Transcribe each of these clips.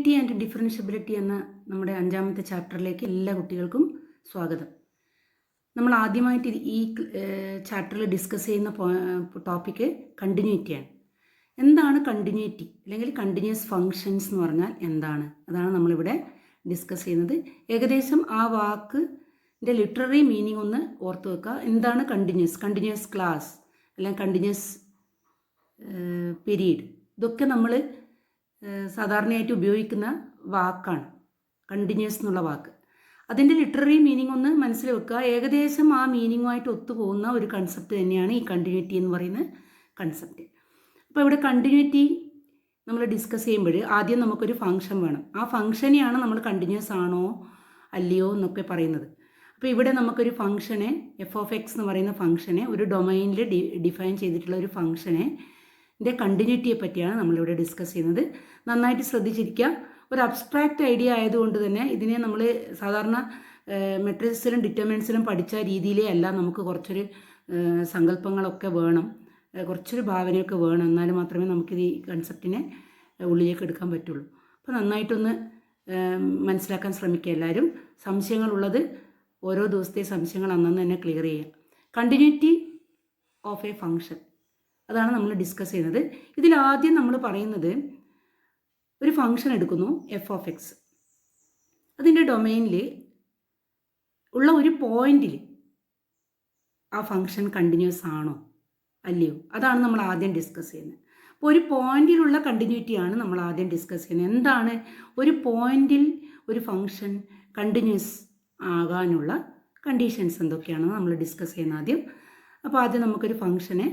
Continuity and differentiability എന്ന നമ്മുടെ 5ാമത്തെ ചാപ്റ്ററിലേക്ക് എല്ലാ കുട്ടികൾക്കും സ്വാഗതം. നമ്മൾ ആദ്യമായിട്ട് ഈ ചാപ്റ്ററിൽ ഡിസ്കസ് ചെയ്യുന്ന ടോപ്പിക്ക് കണ്ടിന്യൂറ്റിയാണ്. എന്താണ് കണ്ടിന്യൂറ്റി അല്ലെങ്കിൽ കണ്ടിന്യൂസ് ഫങ്ഷൻസ് എന്ന് പറഞ്ഞാൽ എന്താണ്? അതാണ് നമ്മളിവിടെ ഡിസ്കസ് ചെയ്യുന്നത്. ഏകദേശം ആ വാക്കിൻ്റെ ലിറ്റററി മീനിങ് ഒന്ന് ഓർത്ത് വെക്കുക. എന്താണ് കണ്ടിന്യൂസ് ക്ലാസ് അല്ലെങ്കിൽ കണ്ടിന്യൂസ് പീരീഡ്, ഇതൊക്കെ നമ്മൾ സാധാരണയായിട്ട് ഉപയോഗിക്കുന്ന വാക്കാണ് കണ്ടിന്യൂസ് എന്നുള്ള വാക്ക്. അതിൻ്റെ ലിറ്റററി മീനിങ് ഒന്ന് മനസ്സിൽ വെക്കുക. ഏകദേശം ആ മീനിങ്ങുമായിട്ട് ഒത്തുപോകുന്ന ഒരു കൺസെപ്റ്റ് തന്നെയാണ് ഈ കണ്ടിന്യൂറ്റി എന്ന് പറയുന്ന കൺസെപ്റ്റ്. അപ്പോൾ ഇവിടെ കണ്ടിന്യൂറ്റി നമ്മൾ ഡിസ്കസ് ചെയ്യുമ്പോൾ ആദ്യം നമുക്കൊരു ഫംഗ്ഷൻ വേണം. ആ ഫംഗ്ഷനെയാണ് നമ്മൾ കണ്ടിന്യൂസ് ആണോ അല്ലയോ എന്നൊക്കെ പറയുന്നത്. അപ്പോൾ ഇവിടെ നമുക്കൊരു ഫംഗ്ഷനെ f(x) എന്ന് പറയുന്ന ഫംഗ്ഷനെ ഒരു ഡൊമൈനിൽ ഡിഫൈൻ ചെയ്തിട്ടുള്ള ഒരു ഫംഗ്ഷനെ കണ്ടിന്യൂറ്റിയെ പറ്റിയാണ് നമ്മളിവിടെ ഡിസ്കസ് ചെയ്യുന്നത്. നന്നായിട്ട് ശ്രദ്ധിച്ചിരിക്കുക. ഒരു അബ്സ്ട്രാക്റ്റ് ഐഡിയ ആയതുകൊണ്ട് തന്നെ ഇതിനെ നമ്മൾ സാധാരണ മെട്രിക്സിലും ഡിറ്റർമിനൻസിലും പഠിച്ച രീതിയിലേ അല്ല. നമുക്ക് കുറച്ചൊരു സങ്കല്പങ്ങളൊക്കെ വേണം, കുറച്ചൊരു ഭാവനയൊക്കെ വേണം. എന്നാലും മാത്രമേ നമുക്കിത് ഈ കൺസെപ്റ്റിനെ ഉള്ളിലേക്ക് എടുക്കാൻ പറ്റുള്ളൂ. അപ്പോൾ നന്നായിട്ടൊന്ന് മനസ്സിലാക്കാൻ ശ്രമിക്കുക എല്ലാവരും. സംശയങ്ങളുള്ളത് ഓരോ ദിവസത്തെ സംശയങ്ങൾ അന്നന്ന് തന്നെ ക്ലിയർ ചെയ്യുക. കണ്ടിന്യൂറ്റി ഓഫ് എ ഫംഗ്ഷൻ, അതാണ് നമ്മൾ ഡിസ്കസ് ചെയ്യുന്നത്. ഇതിലാദ്യം നമ്മൾ പറയുന്നത് ഒരു ഫംഗ്ഷൻ എടുക്കുന്നു f(x). അതിൻ്റെ ഡൊമൈനിൽ ഉള്ള ഒരു പോയിന്റിൽ ആ ഫംഗ്ഷൻ കണ്ടിന്യൂസ് ആണോ അല്ലയോ, അതാണ് നമ്മൾ ആദ്യം ഡിസ്കസ് ചെയ്യുന്നത്. അപ്പോൾ ഒരു പോയിന്റിലുള്ള കണ്ടിന്യൂറ്റിയാണ് നമ്മൾ ആദ്യം ഡിസ്കസ് ചെയ്യുന്നത്. എന്താണ് ഒരു പോയിന്റിൽ ഒരു ഫംഗ്ഷൻ കണ്ടിന്യൂസ് ആകാനുള്ള കണ്ടീഷൻസ് എന്തൊക്കെയാണെന്ന് നമ്മൾ ഡിസ്കസ് ചെയ്യുന്നത് ആദ്യം. അപ്പോൾ ആദ്യം നമുക്കൊരു ഫംഗ്ഷനെ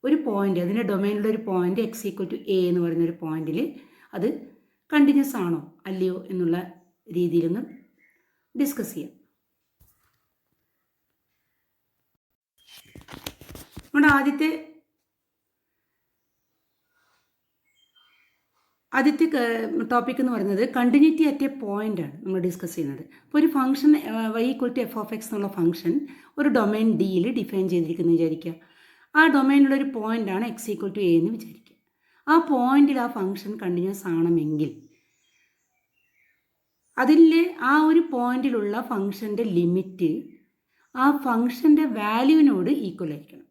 ഒരു പോയിന്റ്, അതിൻ്റെ ഡൊമൈനിലുള്ള ഒരു പോയിന്റ് x=a എന്ന് പറയുന്ന ഒരു പോയിന്റിൽ അത് കണ്ടിന്യൂസ് ആണോ അല്ലയോ എന്നുള്ള രീതിയിലൊന്ന് ഡിസ്കസ് ചെയ്യാം. നമ്മുടെ ആദ്യത്തെ ടോപ്പിക് എന്ന് പറയുന്നത് കണ്ടിന്യൂറ്റി അറ്റ് എ പോയിന്റ് ആണ് നമ്മൾ ഡിസ്കസ് ചെയ്യുന്നത്. അപ്പോൾ ഒരു ഫംഗ്ഷൻ y=f(x) എന്നുള്ള ഫംഗ്ഷൻ ഒരു ഡൊമൈൻ ഡിയിൽ ഡിഫൈൻ ചെയ്തിരിക്കുന്നു വിചാരിക്കുക. ആ ഡൊമൈനിലുള്ളൊരു പോയിൻ്റാണ് x=a എന്ന് വിചാരിക്കുക. ആ പോയിന്റിൽ ആ ഫംഗ്ഷൻ കണ്ടിന്യൂസ് ആണെങ്കിൽ അതിലെ ആ ഒരു പോയിന്റിലുള്ള ഫംഗ്ഷൻ്റെ ലിമിറ്റ് ആ ഫംഗ്ഷൻ്റെ വാല്യൂവിനോട് ഈക്വൽ ആയിരിക്കണം.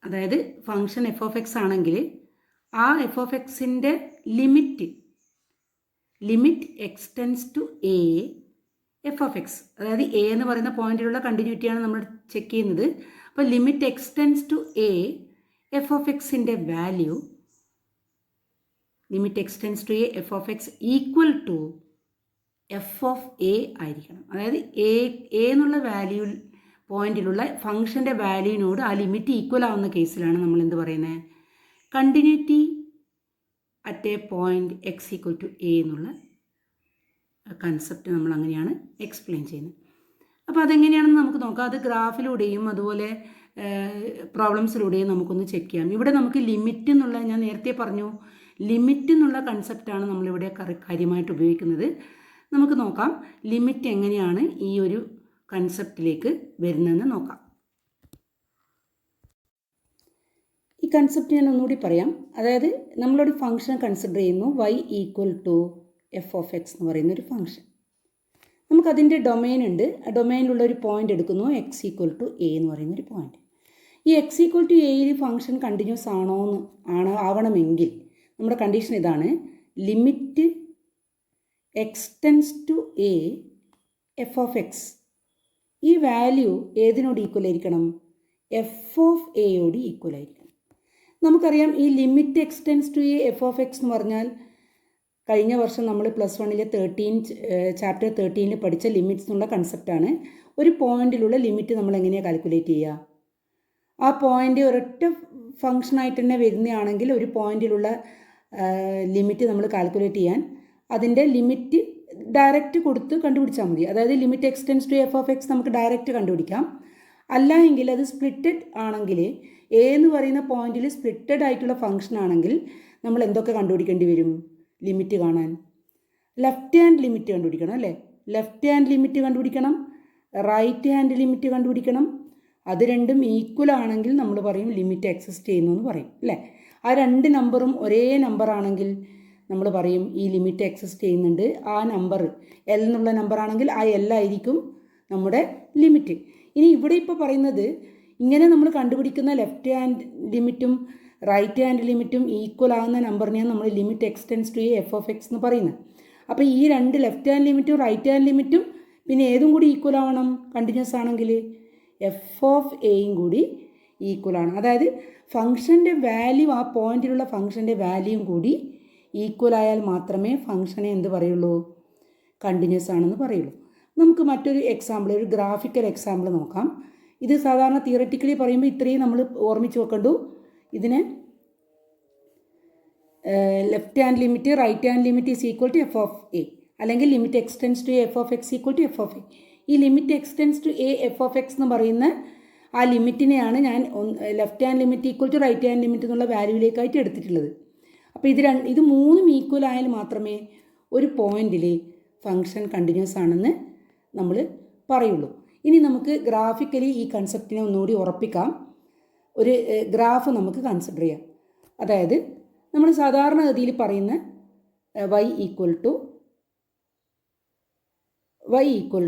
അതായത് ഫംഗ്ഷൻ f(x) ആണെങ്കിൽ ആ f(x)ൻ്റെ limit x tends to a f(x), അതായത് a എന്ന് പറയുന്ന പോയിന്റിലുള്ള കണ്ടിന്യൂറ്റിയാണ് നമ്മൾ ചെക്ക് ചെയ്യുന്നത്. അപ്പോൾ ലിമിറ്റ് എക്സ്റ്റെൻസ് ടു a f(x)ൻ്റെ value f(x) equal to f(a) ആയിരിക്കണം. അതായത് a എന്നുള്ള വാല്യൂ പോയിന്റിലുള്ള ഫംഗ്ഷൻ്റെ വാല്യൂവിനോട് ആ ലിമിറ്റ് ഈക്വൽ ആവുന്ന കേസിലാണ് നമ്മൾ എന്ത് പറയുന്നത്, continuity at A point x=a എന്നുള്ള കൺസെപ്റ്റ് നമ്മൾ അങ്ങനെയാണ് എക്സ്പ്ലെയിൻ ചെയ്യുന്നത്. അപ്പോൾ അതെങ്ങനെയാണെന്ന് നമുക്ക് നോക്കാം. അത് ഗ്രാഫിലൂടെയും അതുപോലെ പ്രോബ്ലംസിലൂടെയും നമുക്കൊന്ന് ചെക്ക് ചെയ്യാം. ഇവിടെ നമുക്ക് ലിമിറ്റ് എന്നുള്ള, ഞാൻ നേരത്തെ പറഞ്ഞു, ലിമിറ്റ് എന്നുള്ള കൺസെപ്റ്റാണ് നമ്മളിവിടെ കാര്യമായിട്ട് ഉപയോഗിക്കുന്നത്. നമുക്ക് നോക്കാം ലിമിറ്റ് എങ്ങനെയാണ് ഈ ഒരു കൺസെപ്റ്റിലേക്ക് വരുന്നതെന്ന് നോക്കാം. ഈ കൺസെപ്റ്റ് ഞാൻ ഒന്നുകൂടി പറയാം. അതായത് നമ്മളൊരു ഫംഗ്ഷൻ കൺസിഡർ ചെയ്യുന്നു y=f(x) എന്ന് പറയുന്നൊരു ഫംഗ്ഷൻ. നമുക്കതിൻ്റെ ഡൊമൈൻ ഉണ്ട്. ആ ഡൊമൈനിലുള്ള ഒരു പോയിന്റ് എടുക്കുന്നു x=a എന്ന് പറയുന്നൊരു പോയിന്റ്. ഈ x=a ഫംഗ്ഷൻ കണ്ടിന്യൂസ് ആവണമെങ്കിൽ നമ്മുടെ കണ്ടീഷൻ ഇതാണ്, limit x tends to a f(x), ഈ വാല്യൂ ഏതിനോട് ഈക്വൽ ആയിരിക്കണം, f(a)യോട് ഈക്വൽ ആയിരിക്കണം. നമുക്കറിയാം ഈ limit x tends to a f(x) എന്ന് പറഞ്ഞാൽ കഴിഞ്ഞ വർഷം നമ്മൾ +1 ചാപ്റ്റർ 13 പഠിച്ച ലിമിറ്റ്സ് എന്നുള്ള കൺസെപ്റ്റാണ്. ഒരു പോയിന്റിലുള്ള ലിമിറ്റ് നമ്മൾ എങ്ങനെയാണ് കാൽക്കുലേറ്റ് ചെയ്യുക? ആ പോയിന്റ് ഒരൊറ്റ ഫംഗ്ഷനായിട്ട് തന്നെ വരുന്നതാണെങ്കിൽ ഒരു പോയിന്റിലുള്ള ലിമിറ്റ് നമ്മൾ കാൽക്കുലേറ്റ് ചെയ്യാൻ അതിൻ്റെ ലിമിറ്റ് ഡയറക്റ്റ് കൊടുത്ത് കണ്ടുപിടിച്ചാൽ മതി. അതായത് ലിമിറ്റ് എക്സ്റ്റെൻസ് ടു f(x) നമുക്ക് ഡയറക്റ്റ് കണ്ടുപിടിക്കാം. അല്ല എങ്കിൽ അത് സ്പ്ലിറ്റഡ് ആണെങ്കിൽ, a എന്ന് പറയുന്ന പോയിന്റിൽ സ്പ്ലിറ്റഡ് ആയിട്ടുള്ള ഫംഗ്ഷൻ ആണെങ്കിൽ നമ്മൾ എന്തൊക്കെ കണ്ടുപിടിക്കേണ്ടി വരും? ലിമിറ്റ് കാണാൻ ലെഫ്റ്റ് ഹാൻഡ് ലിമിറ്റ് കണ്ടുപിടിക്കണം അല്ലേ? ലെഫ്റ്റ് ഹാൻഡ് ലിമിറ്റ് കണ്ടുപിടിക്കണം, റൈറ്റ് ഹാൻഡ് ലിമിറ്റ് കണ്ടുപിടിക്കണം. അത് രണ്ടും ഈക്വൽ ആണെങ്കിൽ നമ്മൾ പറയും ലിമിറ്റ് എക്സിസ്റ്റ് ചെയ്യുന്നു എന്ന് പറയും അല്ലേ? ആ രണ്ട് നമ്പറും ഒരേ നമ്പർ ആണെങ്കിൽ നമ്മൾ പറയും ഈ ലിമിറ്റ് എക്സിസ്റ്റ് ചെയ്യുന്നുണ്ട്. ആ നമ്പർ എൽ എന്നുള്ള നമ്പർ ആണെങ്കിൽ ആ എൽ ആയിരിക്കും നമ്മുടെ ലിമിറ്റ്. ഇനി ഇവിടെ ഇപ്പോൾ പറയുന്നത് ഇങ്ങനെ നമ്മൾ കണ്ടുപിടിക്കുന്ന ലെഫ്റ്റ് ഹാൻഡ് ലിമിറ്റും റൈറ്റ് ഹാൻഡ് ലിമിറ്റും ഈക്വൽ ആകുന്ന നമ്പറിനെയാണ് നമ്മൾ limit x tends to f of x എന്ന് പറയുന്നത്. അപ്പോൾ ഈ രണ്ട് ലെഫ്റ്റ് ഹാൻഡ് ലിമിറ്റും റൈറ്റ് ഹാൻഡ് ലിമിറ്റും പിന്നെ ഏതും കൂടി ഈക്വൽ ആവണം കണ്ടിന്യൂസ് ആണെങ്കിൽ എഫ് ഓഫ് എയും കൂടി ഈക്വൽ ആണ്. അതായത് ഫംഗ്ഷൻ്റെ വാല്യൂ ആ പോയിന്റിലുള്ള ഫംഗ്ഷൻ്റെ വാല്യൂയും കൂടി ഈക്വൽ ആയാൽ മാത്രമേ ഫംഗ്ഷനെ എന്ത് പറയുള്ളൂ കണ്ടിന്യൂസ് ആണെന്ന് പറയുള്ളൂ. നമുക്ക് മറ്റൊരു എക്സാമ്പിൾ, ഒരു ഗ്രാഫിക്കൽ എക്സാമ്പിൾ നോക്കാം. ഇത് സാധാരണ തിയററ്റിക്കലി പറയുമ്പോൾ ഇത്രയും നമ്മൾ ഓർമ്മിച്ച് വെക്കണ്ടു. ഇതിന് left hand limit right hand limit is equal to f of a, അല്ലെങ്കിൽ limit x tends to f of x equal to f of a. ഈ limit x tends to a f of x എന്ന് പറയുന്ന ആ ലിമിറ്റിനെയാണ് ഞാൻ left hand limit equal to right hand limit എന്നുള്ള വാല്യൂവിലേക്കായിട്ട് എടുത്തിട്ടുള്ളത്. അപ്പോൾ ഇത് മൂന്നും ഈക്വൽ ആയാൽ മാത്രമേ ഒരു പോയിന്റിൽ ഫംഗ്ഷൻ കണ്ടിന്യൂസ് ആണെന്ന് നമ്മൾ പറയുള്ളൂ. ഇനി നമുക്ക് ഗ്രാഫിക്കലി ഈ കൺസെപ്റ്റിനെ ഒന്നുകൂടി ഉറപ്പിക്കാം. ഒരു ഗ്രാഫ് നമുക്ക് കൺസിഡർ ചെയ്യാം. അതായത് നമ്മൾ സാധാരണഗതിയിൽ പറയുന്ന y equal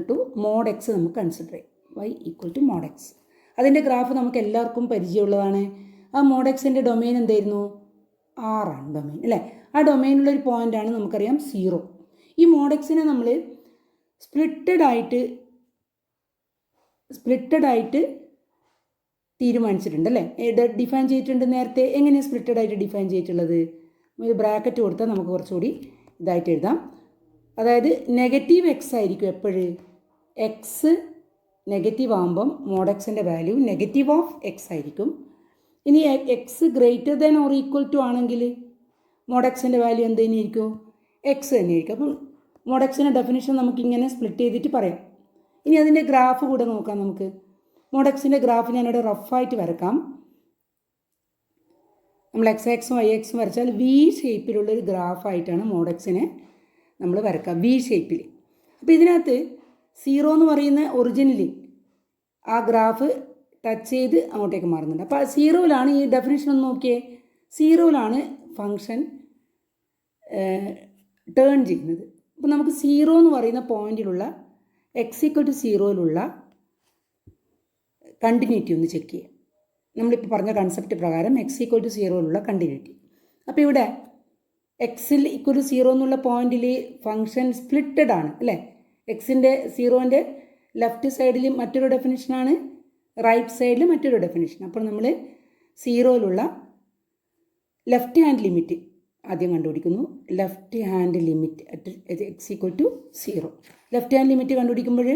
to mod x നമുക്ക് കൺസിഡർ ചെയ്യാം. y equal to mod x. അതിൻ്റെ ഗ്രാഫ് നമുക്ക് എല്ലാവർക്കും പരിചയമുള്ളതാണ്. ആ മോഡ് എക്സിൻ്റെ ഡൊമെയിൻ എന്തായിരുന്നു? ആറാണ് ഡൊമെയിൻ അല്ലേ? ആ ഡൊമെയിനുള്ളൊരു പോയിൻ്റാണ് നമുക്കറിയാം 0. ഈ മോഡ് എക്സിനെ നമ്മൾ സ്പ്ലിറ്റഡ് ആയിട്ട് തീരുമാനിച്ചിട്ടുണ്ട് അല്ലേ? ഡിഫൈൻ ചെയ്തിട്ടുണ്ട് നേരത്തെ. എങ്ങനെയാണ് സ്പ്ലിറ്റഡ് ആയിട്ട് ഡിഫൈൻ ചെയ്തിട്ടുള്ളത്? ഒരു ബ്രാക്കറ്റ് കൊടുത്താൽ നമുക്ക് കുറച്ചുകൂടി ഇതായിട്ട് എഴുതാം. അതായത് നെഗറ്റീവ് എക്സ് ആയിരിക്കും എപ്പോഴും. എക്സ് നെഗറ്റീവ് ആകുമ്പം മോഡ് എക്സിൻ്റെ വാല്യൂ നെഗറ്റീവ് ഓഫ് എക്സ് ആയിരിക്കും. ഇനി x greater than or equal to ആണെങ്കിൽ മോഡ് എക്സിൻ്റെ വാല്യൂ എന്ത് തന്നെയായിരിക്കും? എക്സ് തന്നെയായിരിക്കും. അപ്പം മോഡ് എക്സിൻ്റെ ഡെഫിനിഷൻ നമുക്കിങ്ങനെ സ്പ്ലിറ്റ് ചെയ്തിട്ട് പറയാം. ഇനി അതിൻ്റെ ഗ്രാഫ് കൂടെ നോക്കാം നമുക്ക്. മോഡ് എക്സിൻ്റെ ഗ്രാഫ് ഞാനിവിടെ റഫായിട്ട് വരക്കാം. നമ്മൾ എക്സ് എക്സും വൈ എക്സും വരച്ചാൽ വി ഷേപ്പിലുള്ളൊരു ഗ്രാഫായിട്ടാണ് മോഡ് എക്സിനെ നമ്മൾ വരക്കാം, വി ഷേപ്പിൽ. അപ്പോൾ ഇതിനകത്ത് 0 എന്ന് പറയുന്ന ഒറിജിനിൽ ആ ഗ്രാഫ് ടച്ച് ചെയ്ത് അങ്ങോട്ടേക്ക് മാറുന്നുണ്ട്. അപ്പോൾ 0യിലാണ് ഈ ഡെഫിനിഷൻ ഒന്ന് നോക്കിയേ. 0യിലാണ് ഫങ്ഷൻ ടേൺ ചെയ്യുന്നത്. അപ്പോൾ നമുക്ക് 0 എന്ന് പറയുന്ന പോയിന്റിലുള്ള എക്സ് ഈക്വൽ ടു 0യിലുള്ള കണ്ടിന്യൂറ്റി ഒന്ന് ചെക്ക് ചെയ്യാം. നമ്മളിപ്പോൾ പറഞ്ഞ കൺസെപ്റ്റ് പ്രകാരം എക്സ് ഈക്വൽ ടു 0യിലുള്ള കണ്ടിന്യൂറ്റി. അപ്പോൾ ഇവിടെ എക്സിൽ ഈക്വൽ ടു 0 എന്നുള്ള പോയിന്റിൽ ഫംഗ്ഷൻ സ്പ്ലിറ്റഡ് ആണ് അല്ലേ? എക്സിൻ്റെ 0ൻ്റെ ലെഫ്റ്റ് സൈഡിൽ മറ്റൊരു ഡെഫിനിഷനാണ്, റൈറ്റ് സൈഡിൽ മറ്റൊരു ഡെഫിനിഷൻ. അപ്പോൾ നമ്മൾ 0യിലുള്ള ലെഫ്റ്റ് ഹാൻഡ് ലിമിറ്റ് ആദ്യം കണ്ടുപിടിക്കുന്നു. Left hand limit at x equal to 0. Left hand limit കണ്ടുപിടിക്കുമ്പോൾ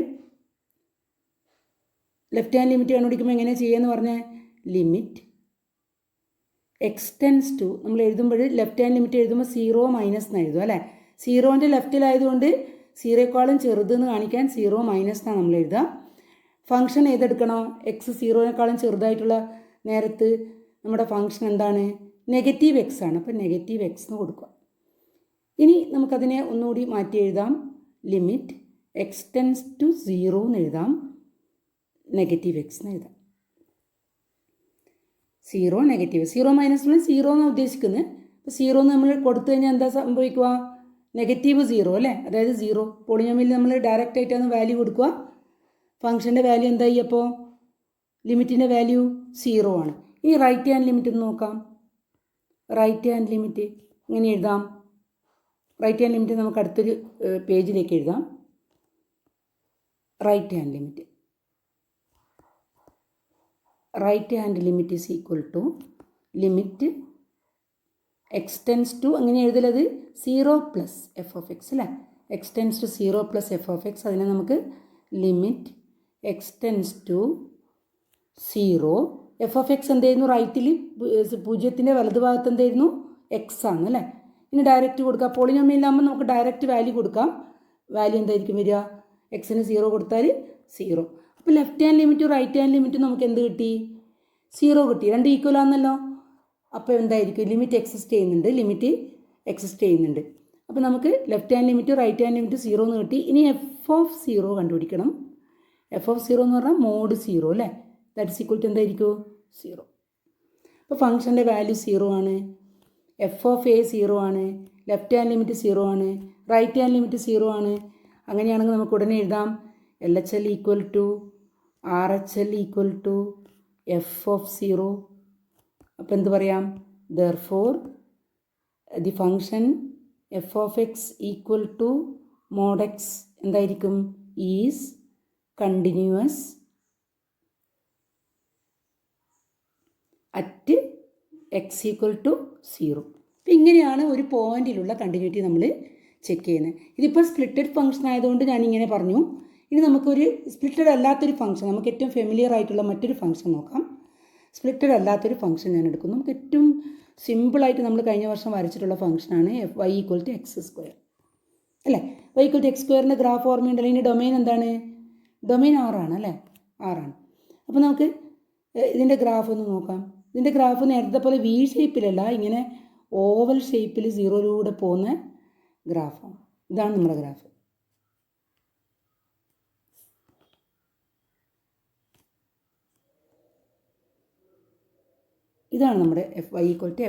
എങ്ങനെ ചെയ്യുകയെന്ന് പറഞ്ഞാൽ ലിമിറ്റ് എക്സ്റ്റെൻസ് ടു, നമ്മൾ എഴുതുമ്പോൾ ലെഫ്റ്റ് ഹാൻഡ് ലിമിറ്റ് എഴുതുമ്പോൾ 0 മൈനസ് എന്ന് എഴുതും അല്ലേ? 0ൻ്റെ ലെഫ്റ്റിലായതുകൊണ്ട് 0യേക്കാളും ചെറുതെന്ന് കാണിക്കാൻ 0 മൈനസ് എന്നാണ് നമ്മൾ എഴുതുക. ഫംഗ്ഷൻ ഏതെടുക്കണോ? എക്സ് 0യേക്കാളും ചെറുതായിട്ടുള്ള നേരത്ത് നമ്മുടെ ഫംഗ്ഷൻ എന്താണ്? നെഗറ്റീവ് എക്സ് ആണ്. അപ്പോൾ നെഗറ്റീവ് എക്സ് എന്ന് കൊടുക്കുക. ഇനി നമുക്കതിനെ ഒന്നുകൂടി മാറ്റി എഴുതാം. ലിമിറ്റ് എക്സ്റ്റെൻസ് ടു 0 എന്ന് എഴുതാം, നെഗറ്റീവ് എക്സ് എന്ന് എഴുതാം. 0 നെഗറ്റീവ് 0 മൈനസ് 0 എന്നാണ് ഉദ്ദേശിക്കുന്നത്. അപ്പോൾ 0 നമ്മൾ കൊടുത്തു കഴിഞ്ഞാൽ എന്താ സംഭവിക്കുക? നെഗറ്റീവ് 0 അല്ലേ? അതായത് 0 പോളിനോമിയൽ നമ്മൾ ഡയറക്റ്റ് ആയിട്ടാണ് വാല്യൂ കൊടുക്കുക. ഫംഗ്ഷൻ്റെ വാല്യൂ എന്തായി? അപ്പോൾ ലിമിറ്റിൻ്റെ വാല്യൂ 0 ആണ്. ഇനി റൈറ്റ് ഹാൻഡ് ലിമിറ്റ് ഒന്ന് നോക്കാം. റൈറ്റ് ഹാൻഡ് ലിമിറ്റ് എങ്ങനെ എഴുതാം? റൈറ്റ് ഹാൻഡ് ലിമിറ്റ് നമുക്ക് അടുത്തൊരു പേജിലേക്ക് എഴുതാം. Right hand limit is equal to limit x tends to, അങ്ങനെ എഴുതലത് 0 പ്ലസ് എഫ് ഓഫ് എക്സ് അല്ലേ? X tends to 0 plus f of x. അതിനെ നമുക്ക് limit x tends to 0. F of x എന്തായിരുന്നു? റൈറ്റിൽ 0ൻ്റെ വലതുഭാഗത്ത് എന്തായിരുന്നു? എക്സ് ആണ് അല്ലേ? ഇനി ഡയറക്റ്റ് കൊടുക്കുക. പോളിനോമിയലാകുമ്പോൾ നമുക്ക് ഡയറക്റ്റ് വാല്യൂ കൊടുക്കാം. വാല്യൂ എന്തായിരിക്കും വരിക? എക്സിന് 0 കൊടുത്താൽ 0. അപ്പോൾ ലെഫ്റ്റ് ഹാൻഡ് ലിമിറ്റും റൈറ്റ് ഹാൻഡ് ലിമിറ്റും നമുക്ക് എന്ത് കിട്ടി? 0 കിട്ടി. രണ്ട് ഈക്വൽ ആണെന്നല്ലോ. അപ്പോൾ എന്തായിരിക്കും? ലിമിറ്റ് എക്സിസ്റ്റ് ചെയ്യുന്നുണ്ട്. അപ്പോൾ നമുക്ക് left hand limit right hand limit 0 എന്ന് കിട്ടി. ഇനി എഫ് ഓഫ് 0 കണ്ടുപിടിക്കണം. എഫ് ഓഫ് 0 എന്ന് പറഞ്ഞാൽ മോഡ് 0 അല്ലേ? ദാറ്റ് ഇസ് ഈക്വൽ ടു എന്തായിരിക്കും? 0. അപ്പോൾ ഫംഗ്ഷൻ്റെ വാല്യൂ 0 ആണ്. എഫ് ഓഫ് എ 0 ആണ്. ലെഫ്റ്റ് ഹാൻഡ് ലിമിറ്റ് 0 ആണ്, റൈറ്റ് ഹാൻഡ് ലിമിറ്റ് 0 ആണ്. അങ്ങനെയാണെങ്കിൽ നമുക്ക് ഉടനെ എഴുതാം LHL equal to RHL equal to f of 0. അപ്പോൾ എന്ത് പറയാം? Therefore the function f of x equal to mod x എന്തായിരിക്കും? Is continuous at x equal to 0. അപ്പം ഇങ്ങനെയാണ് ഒരു പോയിന്റിലുള്ള കണ്ടിന്യൂറ്റി നമ്മൾ ചെക്ക് ചെയ്യുന്നത്. ഇതിപ്പോൾ സ്പ്ലിറ്റഡ് ഫംഗ്ഷൻ ആയതുകൊണ്ട് ഞാനിങ്ങനെ പറഞ്ഞു. ഇനി നമുക്കൊരു സ്പ്ലിറ്റഡ് അല്ലാത്തൊരു ഫംഗ്ഷൻ, നമുക്ക് ഏറ്റവും ഫെമിലിയർ ആയിട്ടുള്ള മറ്റൊരു ഫംഗ്ഷൻ നോക്കാം. സ്പ്ലിറ്റഡ് അല്ലാത്തൊരു ഫംഗ്ഷൻ ഞാൻ എടുക്കുന്നു. നമുക്ക് ഏറ്റവും സിമ്പിളായിട്ട് നമ്മൾ കഴിഞ്ഞ വർഷം വരച്ചിട്ടുള്ള ഫംഗ്ഷനാണ് y equal to x square അല്ലേ? y ഈക്വൽ ടു എക്സ് സ്ക്വയറിൻ്റെ ഗ്രാഫ് ഓർമ്മയുണ്ടല്ലോ. ഇതിൻ്റെ ഡൊമൈൻ എന്താണ്? ഡൊമൈൻ 6 ആണ് അല്ലേ? 6 ആണ്. അപ്പോൾ നമുക്ക് ഇതിൻ്റെ ഗ്രാഫ് ഒന്ന് നോക്കാം. ഇതിൻ്റെ ഗ്രാഫ് നേരത്തെ പോലെ വി ഷേപ്പിലല്ല, ഇങ്ങനെ ഓവൽ ഷേപ്പിൽ 0-ലൂടെ പോകുന്ന ഗ്രാഫാണ്. ഇതാണ് നമ്മുടെ ഗ്രാഫ്. ഇതാണ് നമ്മുടെ y equal to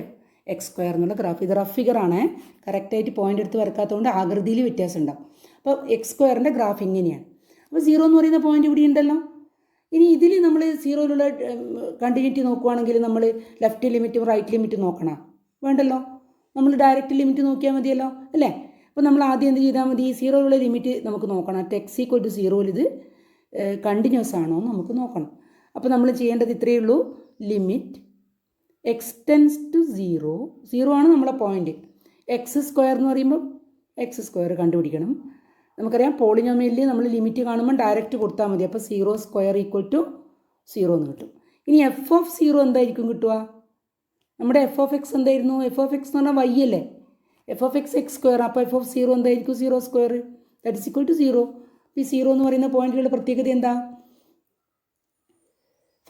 x square എന്നുള്ള ഗ്രാഫ്. ഇത് റഫ് ഫിഗറാണ്, കറക്റ്റായിട്ട് പോയിൻ്റ് എടുത്ത് വരക്കാത്തതുകൊണ്ട് ആകൃതിയിൽ വ്യത്യാസം ഉണ്ടാവും. അപ്പോൾ എക്സ് സ്ക്വയറിൻ്റെ ഗ്രാഫ് ഇങ്ങനെയാണ്. അപ്പോൾ 0 എന്ന് പറയുന്ന പോയിൻ്റ് ഇവിടെ ഉണ്ടല്ലോ. ഇനി ഇതിൽ നമ്മൾ 0-ലുള്ള കണ്ടിന്യൂറ്റി നോക്കുവാണെങ്കിൽ നമ്മൾ ലെഫ്റ്റ് ലിമിറ്റും റൈറ്റ് ലിമിറ്റും നോക്കണം, വേണ്ടല്ലോ. നമ്മൾ ഡയറക്റ്റ് ലിമിറ്റ് നോക്കിയാൽ മതിയല്ലോ അല്ലേ? അപ്പോൾ നമ്മൾ ആദ്യം എന്ത് ചെയ്താൽ മതി? 0-ലുള്ള ലിമിറ്റ് നമുക്ക് നോക്കണം. അറ്റ് എക്സ് ഈക്വൽ ടു 0-ൽ ഇത് കണ്ടിന്യൂസ് ആണോ എന്ന് നമുക്ക് നോക്കണം. അപ്പോൾ നമ്മൾ ചെയ്യേണ്ടത് ഇത്രയേ ഉള്ളൂ. ലിമിറ്റ് എക്സ് ടെൻസ് ടു 0 ആണ് നമ്മളെ പോയിൻ്റ്. എക്സ് സ്ക്വയർ എന്ന് പറയുമ്പോൾ എക്സ് സ്ക്വയർ കണ്ടുപിടിക്കണം. നമുക്കറിയാം പോളിനോമിയലിൽ നമ്മൾ ലിമിറ്റ് കാണുമ്പോൾ ഡയറക്റ്റ് കൊടുത്താൽ മതി. അപ്പോൾ 0 സ്ക്വയർ ഈക്വൽ ടു 0 എന്ന് കിട്ടും. ഇനി എഫ് ഓഫ് 0 എന്തായിരിക്കും കിട്ടുക? നമ്മുടെ എഫ് ഓഫ് എക്സ് എന്തായിരുന്നു? എഫ് ഓഫ് എക്സ് എന്ന് പറഞ്ഞാൽ y അല്ലേ? F of x x square. അപ്പോൾ എഫ് ഓഫ് 0 എന്തായിരിക്കും? 0 square that is equal to 0. ഈ 0 എന്ന് പറയുന്ന പോയിന്റിലുള്ള പ്രത്യേകത എന്താ?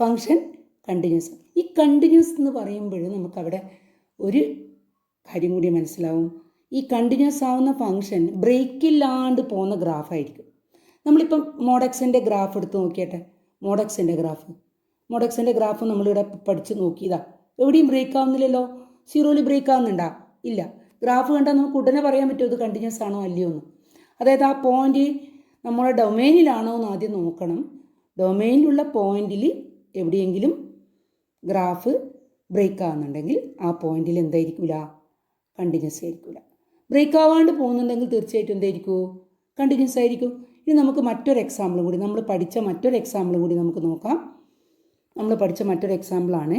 Function continuous. ഈ കണ്ടിന്യൂസ് എന്ന് പറയുമ്പോൾ നമുക്കവിടെ ഒരു കാര്യം കൂടി മനസ്സിലാവും. ഈ കണ്ടിന്യൂസ് ആവുന്ന ഫംഗ്ഷൻ ബ്രേക്കില്ലാണ്ട് പോകുന്ന ഗ്രാഫായിരിക്കും. നമ്മളിപ്പം മോഡെക്സിൻ്റെ ഗ്രാഫ് എടുത്ത് നോക്കിയട്ടെ. മോഡെക്സിൻ്റെ ഗ്രാഫ് നമ്മളിവിടെ പഠിച്ച് നോക്കിയതാ. എവിടെയും ബ്രേക്ക് ആവുന്നില്ലല്ലോ. 0-ൽ ബ്രേക്ക് ആവുന്നുണ്ടോ? ഇല്ല. ഗ്രാഫ് കണ്ടാൽ നമുക്ക് ഉടനെ പറയാൻ പറ്റുമോ ഇത് കണ്ടിന്യൂസ് ആണോ അല്ലയോ എന്ന്. അതായത് ആ പോയിന്റ് നമ്മുടെ ഡൊമൈനിലാണോ എന്ന് ആദ്യം നോക്കണം. ഡൊമൈനിലുള്ള പോയിന്റിൽ എവിടെയെങ്കിലും ഗ്രാഫ് ബ്രേക്ക് ആവുന്നുണ്ടെങ്കിൽ ആ പോയിന്റിൽ എന്തായിരിക്കില്ല? കണ്ടിന്യൂസ് ആയിരിക്കില്ല. ബ്രേക്ക് ആവാണ്ട് പോകുന്നുണ്ടെങ്കിൽ തീർച്ചയായിട്ടും എന്തായിരിക്കും? കണ്ടിന്യൂസ് ആയിരിക്കും. ഇനി നമുക്ക് മറ്റൊരു എക്സാമ്പിളും കൂടി, നമ്മൾ പഠിച്ച മറ്റൊരു എക്സാമ്പിളും കൂടി നമുക്ക് നോക്കാം. നമ്മൾ പഠിച്ച മറ്റൊരു എക്സാമ്പിളാണ്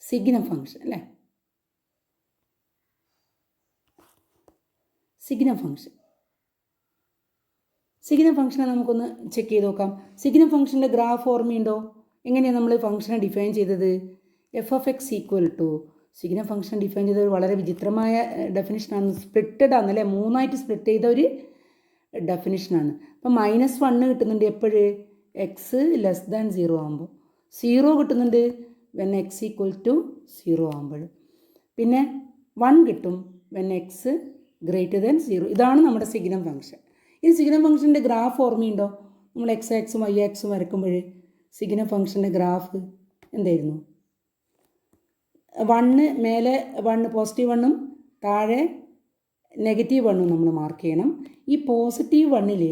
സിഗ്നം ഫംഗ്ഷൻ അല്ലേ? സിഗ്നം ഫംഗ്ഷനെ നമുക്കൊന്ന് ചെക്ക് ചെയ്ത് നോക്കാം. സിഗ്നം ഫംഗ്ഷൻ്റെ ഗ്രാഫ് ഓർമ്മയുണ്ടോ? എങ്ങനെയാണ് നമ്മൾ ഫംഗ്ഷനെ ഡിഫൈൻ ചെയ്തത്? F of x equal to, signum function define ചെയ്ത ഒരു വളരെ വിചിത്രമായ ഡെഫിനിഷനാണ്. സ്പ്ലിറ്റഡ് ആണെന്നല്ലേ, 3ആയിട്ട് സ്പ്ലിറ്റ് ചെയ്ത ഒരു ഡെഫിനിഷനാണ്. അപ്പം -1 കിട്ടുന്നുണ്ട് എപ്പോഴ്? എക്സ് ലെസ് ദാൻ 0 ആകുമ്പോൾ. 0 കിട്ടുന്നുണ്ട് വെൻ എക്സ് ഈക്വൽ ടു 0 ആകുമ്പോൾ. പിന്നെ 1 കിട്ടും വെൻ എക്സ് ഗ്രേറ്റർ ദാൻ 0. ഇതാണ് നമ്മുടെ സിഗ്നം ഫംഗ്ഷൻ. ഈ സിഗ്നം ഫംഗ്ഷൻ്റെ ഗ്രാഫ് ഓർമ്മയുണ്ടോ? നമ്മൾ എക്സ് ആക്സും വൈ ആക്സും വരക്കുമ്പോൾ സിഗ്നം ഫംഗ്ഷൻ്റെ ഗ്രാഫ് എന്തായിരുന്നു? 1 മേലെ 1 പോസിറ്റീവ് 1ഉം താഴെ നെഗറ്റീവ് 1ഉം നമ്മൾ മാർക്ക് ചെയ്യണം. ഈ പോസിറ്റീവ് 1ൽ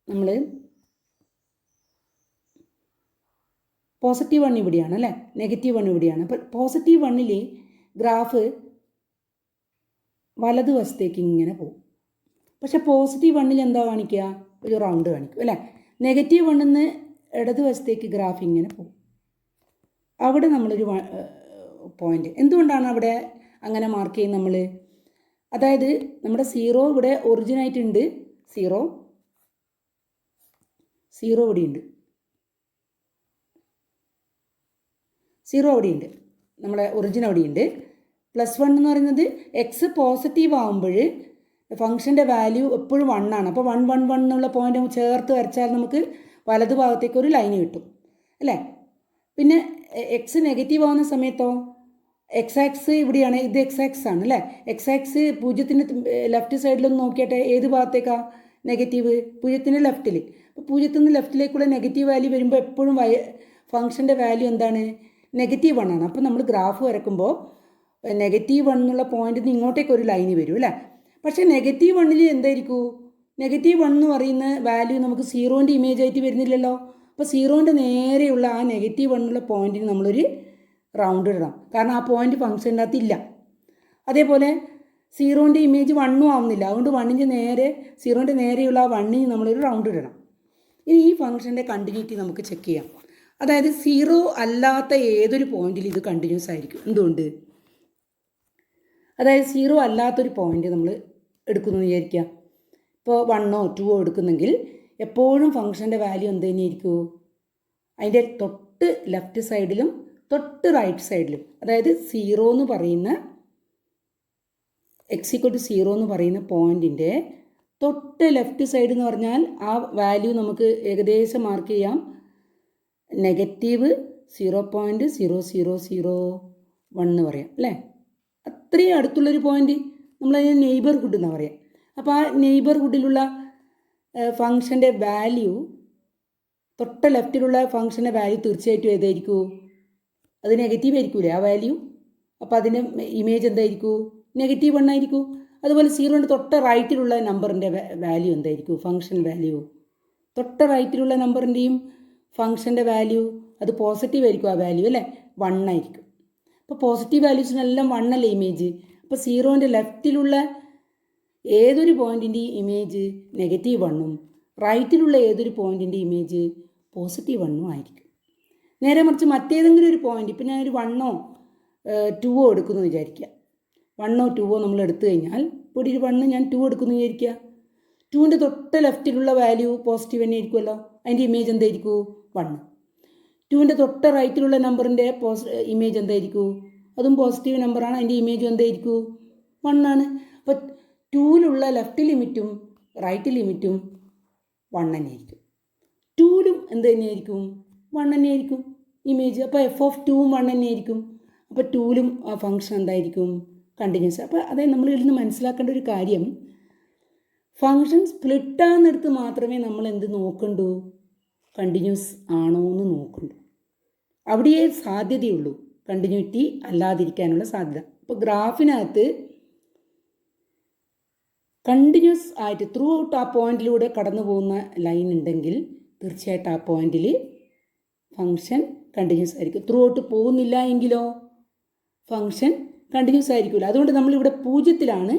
നമ്മൾ പോസിറ്റീവ് 1 ഇവിടെയാണ് അല്ലേ? നെഗറ്റീവ് 1 ഇവിടെയാണ്. അപ്പോൾ പോസിറ്റീവ് 1ൽ ഗ്രാഫ് വലതുവശത്തേക്ക് ഇങ്ങനെ പോകും. പക്ഷെ പോസിറ്റീവ് 1ൽ എന്താ കാണിക്കുക? ഒരു റൗണ്ട് കാണിക്കും അല്ലേ? നെഗറ്റീവ് 1ൽ നിന്ന് ഇടതുവശത്തേക്ക് ഗ്രാഫ് ഇങ്ങനെ പോകും. അവിടെ നമ്മളൊരു പോയിന്റ്, എന്തുകൊണ്ടാണ് അവിടെ അങ്ങനെ മാർക്ക് ചെയ്യുന്നത് നമ്മൾ? അതായത് നമ്മുടെ 0 ഇവിടെ ഒറിജിനായിട്ടുണ്ട്. 0 ഇവിടെയുണ്ട്. 0 അവിടെയുണ്ട്, നമ്മുടെ ഒറിജിൻ അവിടെയുണ്ട്. +1 എന്ന് പറയുന്നത് എക്സ് പോസിറ്റീവ് ആകുമ്പോൾ ഫംഗ്ഷൻ്റെ വാല്യൂ എപ്പോഴും 1 ആണ്. അപ്പോൾ 1 1 1 എന്നുള്ള പോയിന്റ് ചേർത്ത് വരച്ചാൽ നമുക്ക് വലതു ഭാഗത്തേക്ക് ഒരു ലൈൻ കിട്ടും അല്ലേ? പിന്നെ എക്സ് നെഗറ്റീവ് ആവുന്ന സമയത്തോ എക്സ് ആക്സ് ഇവിടെയാണ്, ഇത് എക്സ് ആക്സ് ആണ് അല്ലേ? എക്സ് ആക്സ് 0-ന് ലെഫ്റ്റ് സൈഡിലൊന്ന് നോക്കിയാട്ടെ, ഏത് ഭാഗത്തേക്കാണ് നെഗറ്റീവ്? 0-ന് ലെഫ്റ്റിൽ. അപ്പോൾ 0-ൽ നിന്ന് ലെഫ്റ്റിലേക്കുള്ള നെഗറ്റീവ് വാല്യൂ വരുമ്പോൾ എപ്പോഴും ഫംഗ്ഷൻ്റെ വാല്യൂ എന്താണ്? -1 ആണ്. അപ്പോൾ നമ്മൾ ഗ്രാഫ് വരക്കുമ്പോൾ -1 എന്നുള്ള പോയിന്റിൽ നിന്ന് ഇങ്ങോട്ടേക്ക് ഒരു ലൈന് വരും അല്ലേ. പക്ഷേ -1 എന്തായിരിക്കും, -1 എന്ന് പറയുന്ന വാല്യൂ നമുക്ക് സീറോൻ്റെ ഇമേജ് ആയിട്ട് വരുന്നില്ലല്ലോ. അപ്പോൾ സീറോൻ്റെ നേരെയുള്ള ആ -1 എന്നുള്ള പോയിന്റിന് നമ്മളൊരു റൗണ്ട് ഇടണം, കാരണം ആ പോയിന്റ് ഫംഗ്ഷൻ്റെ അകത്ത് ഇല്ല. അതേപോലെ സീറോൻ്റെ ഇമേജ് 1 ആവുന്നില്ല, അതുകൊണ്ട് 1ൻ്റെ നേരെ സീറോൻ്റെ നേരെയുള്ള ആ 1ന് നമ്മളൊരു റൗണ്ട് ഇടണം. ഇനി ഈ ഫംഗ്ഷൻ്റെ കണ്ടിന്യൂറ്റി നമുക്ക് ചെക്ക് ചെയ്യാം. അതായത് സീറോ അല്ലാത്ത ഏതൊരു പോയിന്റിൽ ഇത് കണ്ടിന്യൂസ് ആയിരിക്കും. എന്തുകൊണ്ട്? അതായത് സീറോ അല്ലാത്തൊരു പോയിന്റ് നമ്മൾ എടുക്കുന്നു വിചാരിക്കുക. ഇപ്പോൾ 1ഓ 2ഓ എടുക്കുന്നെങ്കിൽ എപ്പോഴും ഫംഗ്ഷൻ്റെ വാല്യൂ എന്ത് തന്നെയായിരിക്കും, അതിൻ്റെ തൊട്ട് ലെഫ്റ്റ് സൈഡിലും തൊട്ട് റൈറ്റ് സൈഡിലും, അതായത് സീറോ എന്ന് പറയുന്ന x=0 എന്ന് പറയുന്ന പോയിന്റിൻ്റെ തൊട്ട് ലെഫ്റ്റ് സൈഡ് എന്ന് പറഞ്ഞാൽ ആ വാല്യൂ നമുക്ക് ഏകദേശം മാർക്ക് ചെയ്യാം -0.00001 എന്ന് പറയാം അല്ലേ. അത്രയും അടുത്തുള്ളൊരു പോയിന്റ് നമ്മളതിന് നെയ്ബർഹുഡ് എന്ന് പറയാം. അപ്പോൾ ആ നെയ്ബർഹുഡിലുള്ള ഫംഗ്ഷൻ്റെ വാല്യൂ, തൊട്ട് ലെഫ്റ്റിലുള്ള ഫംഗ്ഷൻ്റെ വാല്യൂ തീർച്ചയായിട്ടും ഏതായിരിക്കും, അത് നെഗറ്റീവ് ആയിരിക്കൂലേ ആ വാല്യൂ. അപ്പോൾ അതിൻ്റെ ഇമേജ് എന്തായിരിക്കും, -1 ആയിരിക്കും. അതുപോലെ സീറോൻ്റെ തൊട്ട് റൈറ്റിലുള്ള നമ്പറിൻ്റെ വാല്യൂ എന്തായിരിക്കും, ഫംഗ്ഷൻ വാല്യൂ. തൊട്ട് റൈറ്റിലുള്ള നമ്പറിൻ്റെയും ഫംഗ്ഷൻ്റെ വാല്യൂ അത് പോസിറ്റീവ് ആയിരിക്കും ആ വാല്യൂ അല്ലേ, 1 ആയിരിക്കും. അപ്പോൾ പോസിറ്റീവ് വാല്യൂസിനെല്ലാം 1 അല്ലേ ഇമേജ്. അപ്പോൾ സീറോൻ്റെ ലെഫ്റ്റിലുള്ള ഏതൊരു പോയിൻറ്റിൻ്റെയും ഇമേജ് -1ഉം റൈറ്റിലുള്ള ഏതൊരു പോയിൻറ്റിൻ്റെ ഇമേജ് +1ഉം ആയിരിക്കും. നേരെ മറിച്ച് മറ്റേതെങ്കിലും ഒരു പോയിൻ്റ്, ഇപ്പം ഞാനൊരു 1ഓ 2ഓ എടുക്കുന്നു വിചാരിക്കുക. 1ഓ 2ഓ നമ്മൾ എടുത്തു കഴിഞ്ഞാൽ ഇപ്പോൾ ഒരു 1 ഞാൻ 2 എടുക്കുന്നു വിചാരിക്കുക. 2ൻ്റെ തൊട്ട് ലെഫ്റ്റിലുള്ള വാല്യൂ പോസിറ്റീവ് തന്നെ ആയിരിക്കുമല്ലോ, അതിൻ്റെ ഇമേജ് എന്തായിരിക്കും, 1. 2ൻ്റെ തൊട്ട് റൈറ്റിലുള്ള നമ്പറിൻ്റെ ഇമേജ് എന്തായിരിക്കും, അതും പോസിറ്റീവ് നമ്പറാണ്, അതിൻ്റെ ഇമേജും എന്തായിരിക്കും, 1 ആണ്. അപ്പോൾ 2ലുള്ള ലെഫ്റ്റ് ലിമിറ്റും റൈറ്റ് ലിമിറ്റും 1 തന്നെയായിരിക്കും. 2ലും എന്ത് തന്നെയായിരിക്കും, 1 തന്നെയായിരിക്കും ഇമേജ്. അപ്പോൾ f(2)ഉം 1 തന്നെയായിരിക്കും. അപ്പോൾ 2ലും ആ ഫംഗ്ഷൻ എന്തായിരിക്കും, കണ്ടിന്യൂസ്. അപ്പോൾ അതായത് നമ്മൾ ഇതിൽ നിന്ന് മനസ്സിലാക്കേണ്ട ഒരു കാര്യം, ഫംഗ്ഷൻ സ്പ്ലിറ്റാകുന്നിടത്ത് മാത്രമേ നമ്മൾ എന്ത് നോക്കണ്ടൂ, കണ്ടിന്യൂസ് ആണോ എന്ന് നോക്കണ്ടു. അവിടെയേ സാധ്യതയുള്ളൂ കണ്ടിന്യൂറ്റി അല്ലാതിരിക്കാനുള്ള സാധ്യത. ഇപ്പോൾ ഗ്രാഫിനകത്ത് കണ്ടിന്യൂസ് ആയിട്ട് ത്രൂ ഔട്ട് ആ പോയിന്റിലൂടെ കടന്നു പോകുന്ന ലൈൻ ഉണ്ടെങ്കിൽ തീർച്ചയായിട്ടും ആ പോയിന്റിൽ ഫംഗ്ഷൻ കണ്ടിന്യൂസ് ആയിരിക്കും. ത്രൂ ഔട്ട് പോകുന്നില്ല എങ്കിലോ ഫംഗ്ഷൻ കണ്ടിന്യൂസ് ആയിരിക്കില്ല. അതുകൊണ്ട് നമ്മളിവിടെ 0-ലാണ്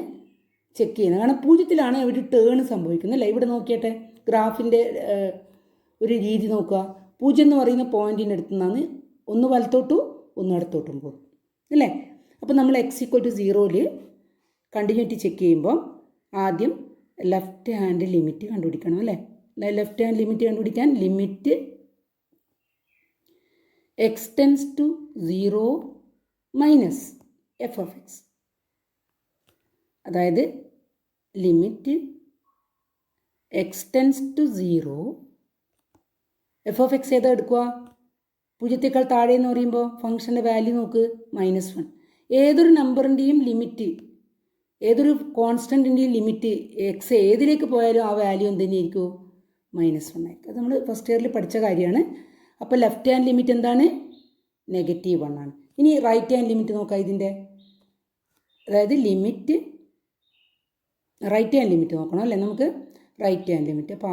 ചെക്ക് ചെയ്യുന്നത്, കാരണം 0-ലാണ് ഒരു ടേൺ സംഭവിക്കുന്നത് അല്ലേ. ഇവിടെ നോക്കിയട്ടെ, ഗ്രാഫിൻ്റെ ഒരു രീതി നോക്കുക. 0 എന്ന് പറയുന്ന പോയിന്റിൻ്റെ അടുത്ത് നിന്നാണ് ഒന്ന് വലത്തോട്ടും ഒന്ന് ഇടത്തോട്ടും പോകും അല്ലേ. അപ്പോൾ നമ്മൾ x=0ൽ കണ്ടിന്യൂറ്റി ചെക്ക് ചെയ്യുമ്പോൾ ആദ്യം ലെഫ്റ്റ് ഹാൻഡ് ലിമിറ്റ് കണ്ടുപിടിക്കണം അല്ലേ. ലെഫ്റ്റ് ഹാൻഡ് ലിമിറ്റ് കണ്ടുപിടിക്കാൻ ലിമിറ്റ് x→0 മൈനസ് f(x), അതായത് ലിമിറ്റ് x→0 f(x) ഏതാ എടുക്കുക, 0-യേക്കാൾ താഴെ എന്ന് പറയുമ്പോൾ ഫംഗ്ഷൻ്റെ വാല്യൂ നോക്ക്, -1. ഏതൊരു നമ്പറിൻ്റെയും ലിമിറ്റ്, ഏതൊരു കോൺസ്റ്റൻറ്റിൻ്റെയും ലിമിറ്റ് എക്സ് ഏതിലേക്ക് പോയാലും ആ വാല്യൂ എന്തുതന്നെയായിരിക്കും, -1 ആയിരിക്കും. അത് നമ്മൾ ഫസ്റ്റ് ഇയറിൽ പഠിച്ച കാര്യമാണ്. അപ്പോൾ ലെഫ്റ്റ് ഹാൻഡ് ലിമിറ്റ് എന്താണ്, -1 ആണ്. ഇനി റൈറ്റ് ഹാൻഡ് ലിമിറ്റ് നോക്കാം ഇതിൻ്റെ, അതായത് ലിമിറ്റ് റൈറ്റ് ഹാൻഡ് ലിമിറ്റ് നോക്കണം അല്ലേ നമുക്ക്. റൈറ്റ് ഹാൻഡ് ലിമിറ്റ് അപ്പോൾ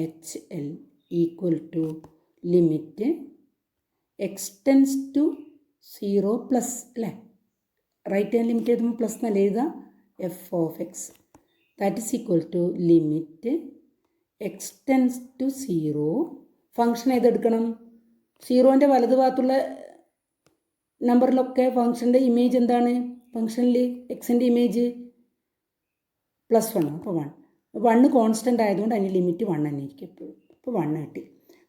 RHL = ലിമിറ്റ് x→0 പ്ലസ് അല്ലേ. റൈറ്റ് ഹാൻഡ് ലിമിറ്റ് എഴുതുമ്പോൾ പ്ലസ് എന്നല്ല എഴുതുക, f(x) that is equal to limit x→0. Function ഏതെടുക്കണം, സീറോൻ്റെ വലതുഭാഗത്തുള്ള നമ്പറിലൊക്കെ ഫംഗ്ഷൻ്റെ ഇമേജ് എന്താണ്, ഫംഗ്ഷനിൽ എക്സിൻ്റെ ഇമേജ് +1. അപ്പോൾ 1 കോൺസ്റ്റൻ്റ് ആയതുകൊണ്ട് അതിൻ്റെ ലിമിറ്റ് 1 തന്നെ ആയിരിക്കും എപ്പോഴും. അപ്പോൾ 1 കിട്ടി.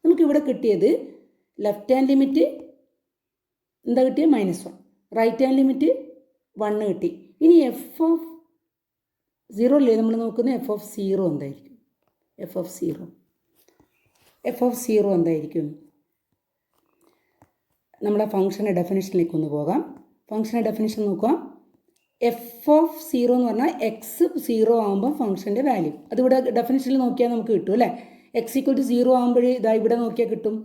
നമുക്കിവിടെ കിട്ടിയത് ലെഫ്റ്റ് ഹാൻഡ് ലിമിറ്റ് എന്താ കിട്ടിയത്, -1. റൈറ്റ് ഹാൻഡ് ലിമിറ്റ് 1 കിട്ടി. ഇനി f(0) അല്ലേ നമ്മൾ നോക്കുന്നത്, f(0) എന്തായിരിക്കും, f(0) എന്തായിരിക്കും. നമ്മളെ ഫംഗ്ഷൻ്റെ ഡെഫിനിഷനിലേക്ക് ഒന്ന് പോകാം. ഫംഗ്ഷൻ്റെ ഡെഫിനിഷൻ നോക്കുക. f(0) എന്ന് പറഞ്ഞാൽ x0 ആകുമ്പോൾ ഫംഗ്ഷൻ്റെ വാല്യൂ, അതിവിടെ ഡെഫിനിഷനിൽ നോക്കിയാൽ നമുക്ക് കിട്ടും അല്ലേ. x=0 ആകുമ്പോൾ ഇതാ ഇവിടെ നോക്കിയാൽ കിട്ടും.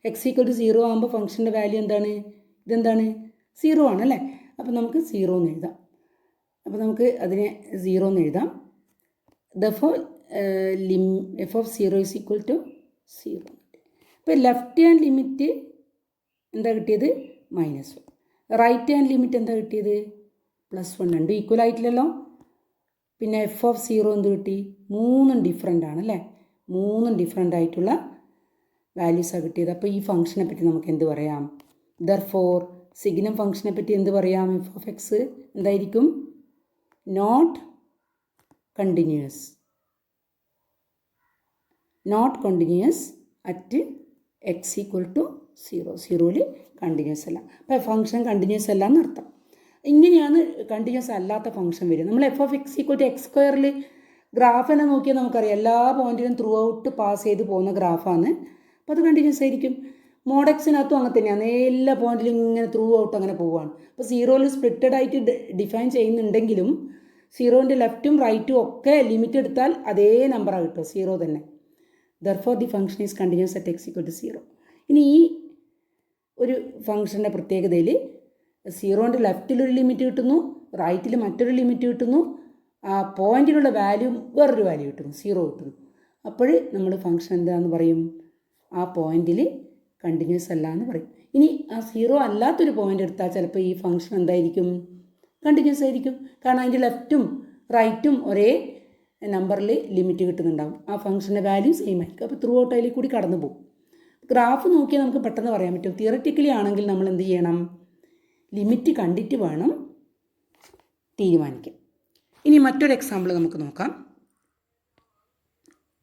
x=0 ആകുമ്പോൾ ഫംഗ്ഷൻ്റെ വാല്യൂ എന്താണ്, ഇതെന്താണ്? 0 ആണല്ലേ. അപ്പോൾ നമുക്ക് 0 എന്ന് എഴുതാം. അപ്പോൾ നമുക്ക് അതിനെ 0 എന്ന് എഴുതാം. Therefore f of 0 is equal to 0. ഇപ്പോൾ ലെഫ്റ്റ് ഹാൻഡ് ലിമിറ്റ് എന്താ കിട്ടിയത്? -1. റൈറ്റ് ഹാൻഡ് ലിമിറ്റ് എന്താ കിട്ടിയത്? +1. രണ്ടും ഈക്വൽ ആയിട്ടില്ലല്ലോ. പിന്നെ f of 0 എന്ത് കിട്ടി? 3 ഡിഫറെൻ്റ് ആണല്ലേ. 3 ഡിഫറെൻ്റ് ആയിട്ടുള്ള വാല്യൂസാണ് കിട്ടിയത്. അപ്പോൾ ഈ ഫംഗ്ഷനെ പറ്റി നമുക്ക് എന്ത് പറയാം? Therefore സിഗ്നം ഫംഗ്ഷനെ പറ്റി എന്ത് പറയാം? f of x എന്തായിരിക്കും? Not continuous. Not continuous at x equal to 0. 0യിൽ കണ്ടിന്യൂസ് അല്ല. അപ്പോൾ ഫംഗ്ഷൻ കണ്ടിന്യൂസ് അല്ല എന്നർത്ഥം. ഇങ്ങനെയാണ് കണ്ടിന്യൂസ് അല്ലാത്ത ഫംഗ്ഷൻ വരും. നമ്മൾ f of x equal to x² graph തന്നെ നോക്കിയാൽ നമുക്കറിയാം എല്ലാ പോയിന്റിലും ത്രൂ ഔട്ട് പാസ് ചെയ്ത് പോകുന്ന ഗ്രാഫാണ്. അപ്പോൾ അത് കണ്ടിന്യൂസ് ആയിരിക്കും. മോഡ് എക്സിനകത്തും അങ്ങനെ തന്നെയാണ്. എല്ലാ പോയിന്റിലും ഇങ്ങനെ ത്രൂ ഔട്ട് അങ്ങനെ പോവുകയാണ്. അപ്പോൾ 0യിൽ സ്പ്ലിറ്റഡ് ആയിട്ട് ഡിഫൈൻ ചെയ്യുന്നുണ്ടെങ്കിലും 0ൻ്റെ ലെഫ്റ്റും റൈറ്റും ഒക്കെ ലിമിറ്റ് എടുത്താൽ അതേ നമ്പറാണ് കിട്ടുക, 0 തന്നെ. Therefore the function is continuous at x equal to 0. ഇനി ഈ ഒരു ഫംഗ്ഷൻ്റെ പ്രത്യേകതയിൽ 0ൻ്റെ ലെഫ്റ്റിലൊരു ലിമിറ്റ് കിട്ടുന്നു, റൈറ്റിൽ മറ്റൊരു ലിമിറ്റ് കിട്ടുന്നു, ആ പോയിന്റിലുള്ള വാല്യൂ വേറൊരു വാല്യൂ കിട്ടുന്നു, 0 കിട്ടുന്നു. അപ്പോൾ നമ്മൾ ഫംഗ്ഷൻ എന്താണെന്ന് പറയും? ആ പോയിന്റിൽ കണ്ടിന്യൂസ് അല്ല എന്ന് പറയും. ഇനി ആ 0 അല്ലാത്തൊരു പോയിന്റ് എടുത്താൽ ചിലപ്പോൾ ഈ ഫംഗ്ഷൻ എന്തായിരിക്കും? കണ്ടിന്യൂസ് ആയിരിക്കും. കാരണം അതിൻ്റെ ലെഫ്റ്റും റൈറ്റും ഒരേ നമ്പറിൽ ലിമിറ്റ് കിട്ടുന്നുണ്ടാവും. ആ ഫംഗ്ഷൻ്റെ വാല്യൂ സെയിം ആയിരിക്കും. അപ്പോൾ ത്രൂ ഔട്ട് അതിൽ കൂടി കടന്നു പോകും. ഗ്രാഫ് നോക്കിയാൽ നമുക്ക് പെട്ടെന്ന് പറയാൻ പറ്റും. തിയററ്റിക്കലി ആണെങ്കിൽ നമ്മൾ എന്ത് ചെയ്യണം? ലിമിറ്റ് കണ്ടിട്ട് വേണം തീരുമാനിക്കാൻ. ഇനി മറ്റൊരു എക്സാമ്പിൾ നമുക്ക് നോക്കാം.